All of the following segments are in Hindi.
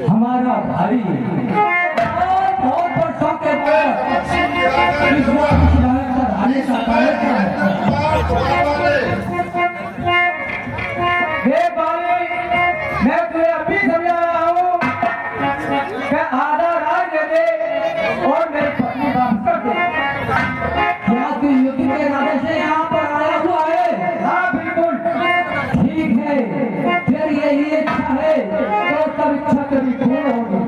हमारा भाई बहुत वर्षों के बाद मैं तुझे अभी समझा रहा हूँ कि आधा राज्य दे और मेरी पत्नी वापस कर दे। क्या तू युद्ध के इरादे से यहाँ पर आया हुआ है? हाँ बिल्कुल ठीक है, फिर यही इच्छा है तो सब इच्छा कभी पूर्ण होगी।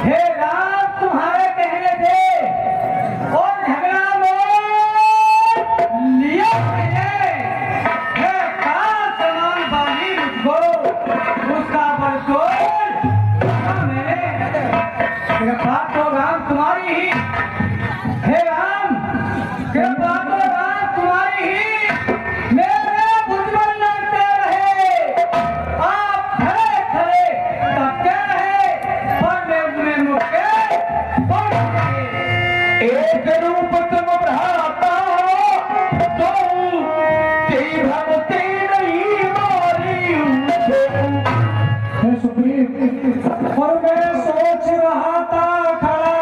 हे राम तुम्हारे कहने थे और झगड़ा लिया है समान बानी मुझको उसका बरतोल मैंने बात तो राम तुम्हारी ही। हे राम बात तो राम तुम्हारी ही। मेरे बुजुर्ग लड़ते रहे आप खड़े खड़े तबके रहे पर मुझके एक रूप तुम भ्राता तो तेरी भक्ति नहीं मारी सुप्रीम और मैं सोच रहा था खड़ा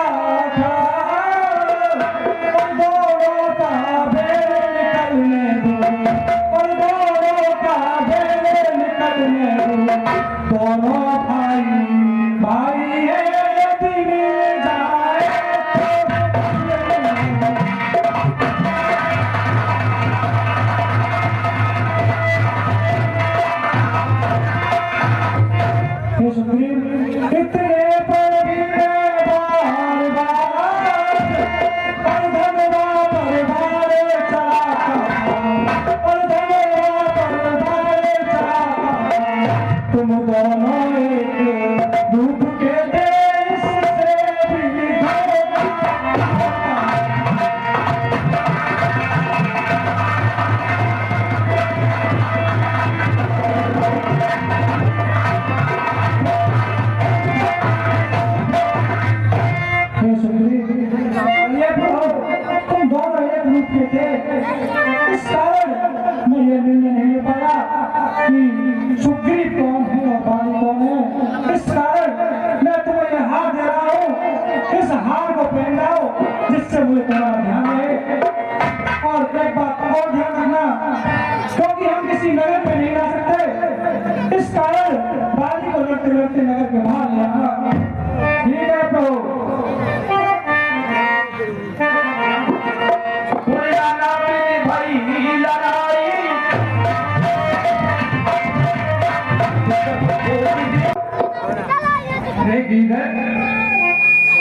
पीठ है,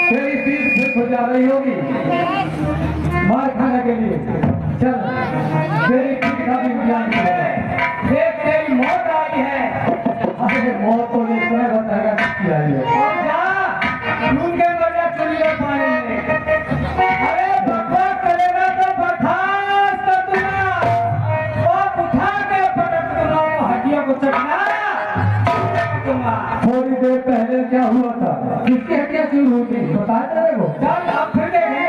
तेरी पीठ फिर खुल जा रही होगी मार खाने के लिए। चल तेरी पीठ का भी ज्ञान देख, तेरी मौत आई है। अरे मौत को लेकर मैं बताएगा क्या है और जा उनके मजा चुनिए पानी में। अरे बकवास करेगा तो बर्खास्त कर दूंगा और उठा के पटक दूंगा, हड्डियों को चटना। थोड़ी देर पहले क्या हुआ था, किसकी हड्डियां चूर हुई थी बता तेरे को। चल आप फिर देखेंगे।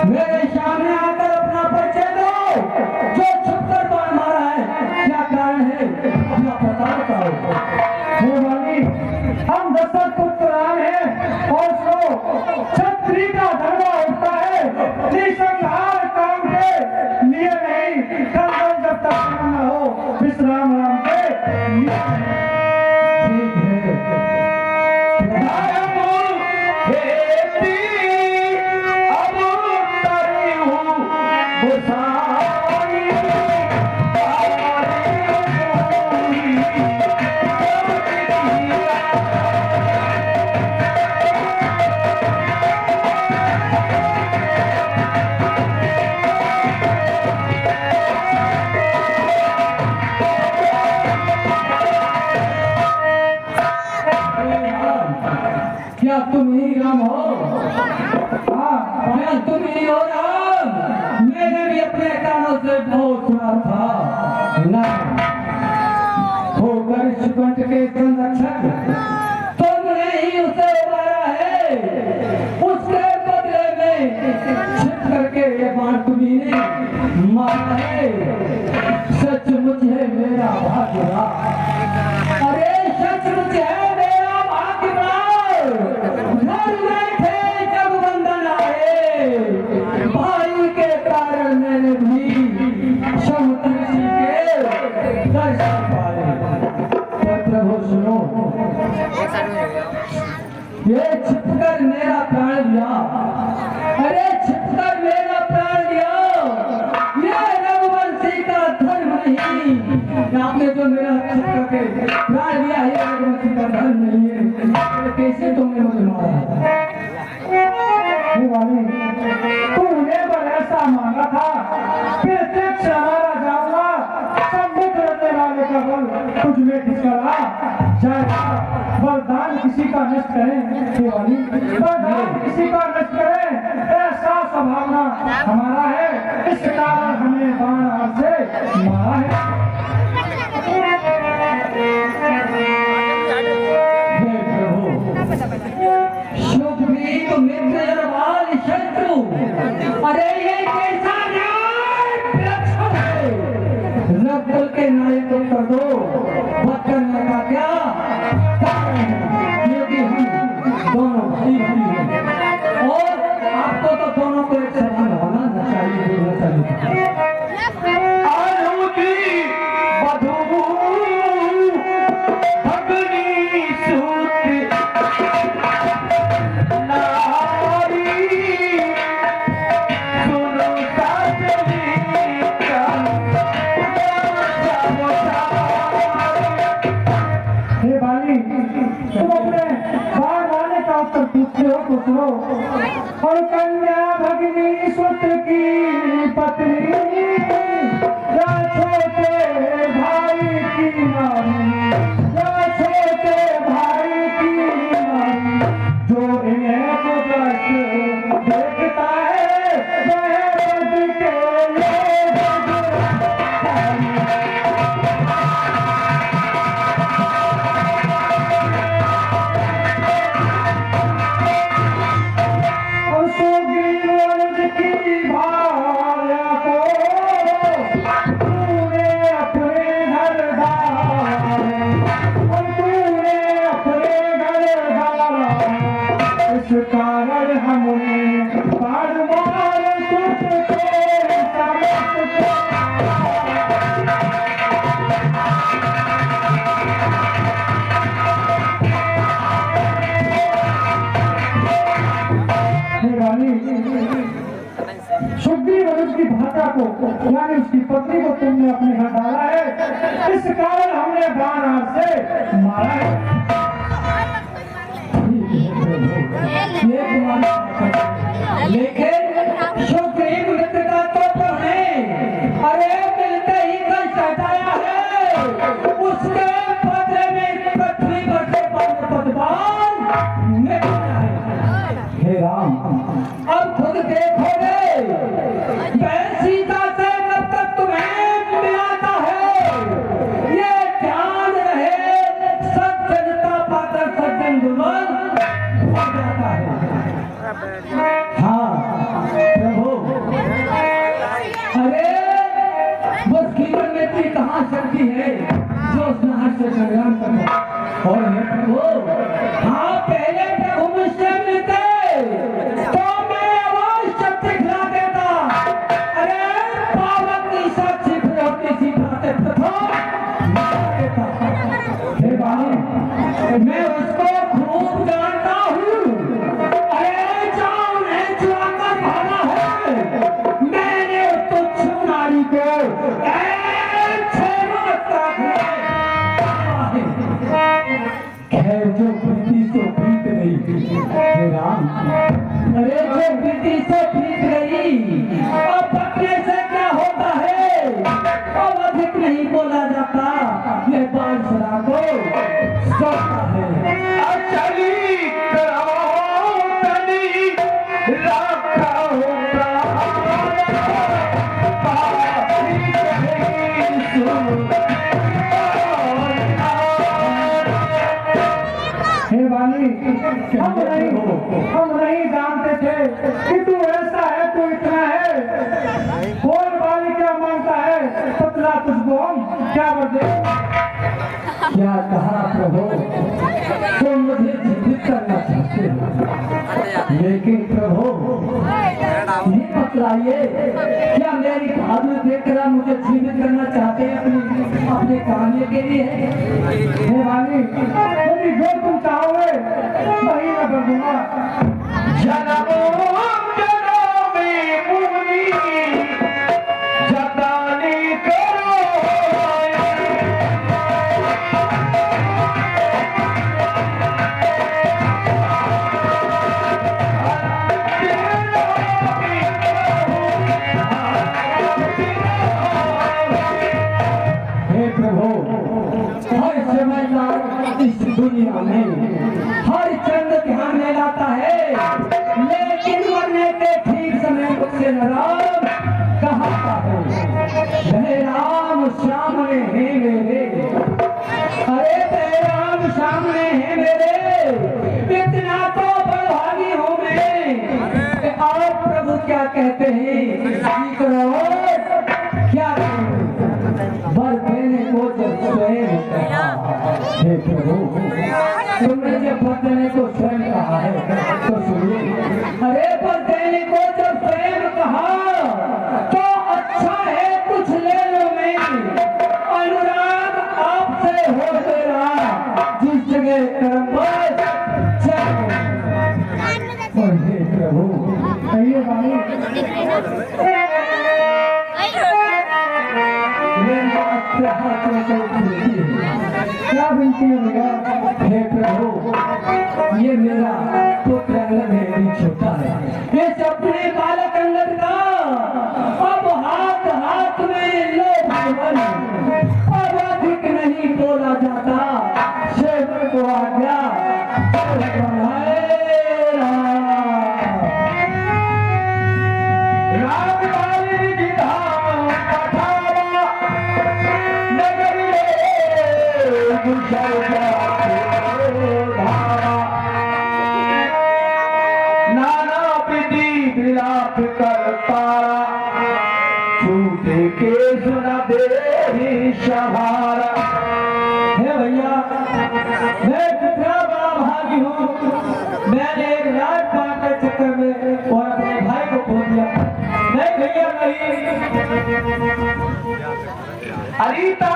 मेरे सामने आकर अपना परिचय दो, जो छुप कर बाण मारा है, क्या कारण है अपना पता बताओ। हम दशरथ पुत्र राम हैं और सो छत्री का धर्मा उठता है, निसंहार काम के लिए नहीं, कल जब तक न हो विश्राम राम के लिए। क्या तुम ही राम हो? हाँ, क्या तुम ही हो राम? मैंने भी अपने कानों से बहुत सुना था। नहीं, होकर सुकंठ के संरक्षक तुमने ही उसे उबारा है, उसके बदले में छिप करके ये बाण तुम्ही मारा है। सचमुच है मेरा भाग्य। अरे सचमुच है मेरा भाग्य। घर में थे जब बंधन आए, भाई के कारण मैंने भी समुद्र के दर्शन पाए। प्रभु सुनो, ये छिपकर मेरा प्राण लिया। अरे छिपकर मेरा प्राण लिया, ये रघुवंशी का धर्म नहीं। आपने जो मेरा छिपकर के प्राण लिया है, रघुवंशी का धर्म नहीं है। कैसे तुमने मुझे मारा? तूने ऐसा मांगा था, प्रत्यक्ष हमारा जाऊंगा, समुद्र करने वाले का बल तुझ में ठिकरा जाएगा। वरदान किसी का नष्ट करें, वरदान किसी का नष्ट करें, ऐसा संभावना हमारा है। इस कारण हमने बाण से मारा है। शुभ्रीत मित्र वाल शत्रु, अरे ये कैसा न्याय प्रक्षुब्ध है? रघुकुल के नायक को कर दो, वध करने का क्या कारण है? यदि हम दोनों भाई हैं और आपको तो दोनों को एक समान होना चाहिए। और कन्या भगिनी सुत की पत्नी या छोटे भाई की नारी या छोटे भाई की नारी जो इन्हें कुदरत देखता है वह बद के कारण हमने बार बार तुझको सुग्रीव और उसकी भाषा को यानी उसकी पत्नी को तुमने अपने घर डाला है, इस कारण हमने बाण से मारा है। लेकिन सुग्रीव मित्रता तो है, अरे मिलते ही कल सटाया है, उसके बदले में पृथ्वी पर से पदवान निकला है। हे राम, अब खुद देखोगे सीता से कब तक तुम्हें मिलाता है, ये ध्यान रहे, सज्जनता पाकर सज्जन दुल्हन हो जाता है। हाँ प्रभु, अरे वो जीवन में भी कहाँ शक्ति है जो उस नहर से संग्राम करता। और हे प्रभु, हाँ पहले प्रभु मुझसे मिलते तो मैं अवश्य दिखला देता। अरे पावन की साक्षी फिरौती सी बातें प्रथम हे बाबा, मैं उसको खूब जानता हूँ। अरे जाओ नहीं चुराकर भागा है, मैंने उस तुच्छ नारी को खैर जो प्रीति सो प्रीत रही। हे राम, अरे जो प्रीति सो प्रीत रही, अब अपने से क्या होता है, अब अधिक नहीं बोला जाता, ये बांसुरा को सोता है। चली कराओ तनी रखा होगा हे वाली, हम नहीं जानते थे कि तू ऐसा है, तू इतना है। कौन वाली क्या मानता है, पतला तुझको हम क्या बदले। क्या कहा प्रभु, तुम मुझे जीवित करना चाहते हो, लेकिन प्रभु ये बतलाइए, क्या मेरी बहादुरी देखकर मुझे जीवित करना चाहते हैं अपने कहानी के लिए। हे वाली, यदि जो तुम चाहोगे वही मैं कर दूंगा। जनमों में मुनि जतानी करो हे प्रभु, हर समझदार इस दुनिया में हर चंद ध्यान में लाता है, लेकिन मरने के ठीक समय मुझसे नाराज कहा है। राम सामने है मेरे, अरे तेरे राम सामने है मेरे, इतना तो बड़भागी हूँ मैं। और प्रभु क्या कहते हैं, करो क्या वर देने को जब स्वयं कहा। हे प्रभु, तुमने जब वर देने को स्वयं कहा है तो सुनिए। अरे वर देने को जब स्वयं कहा तो अच्छा है, कुछ ले लो। मैं अनुराग आपसे हो तेरा, जिस जगह कर्म हे प्रभु, कहिए भाई, क्या विनती है भैया। हे प्रभु, ये मेरा पुत्र है, ही छोटा है। ये अपने बालक अंगद का अब हाथ हाथ में लोग अब अधिक नहीं बोला जाता। शेर को आ गया नाना विधि विलाप करता छूटे के सुना दे सहारा। हे भैया, मैं कितना बड़ा भागी हूँ। मैंने एक राजपाट के चक्कर में और अपने भाई को खो दिया। नहीं भैया नहीं। अरिता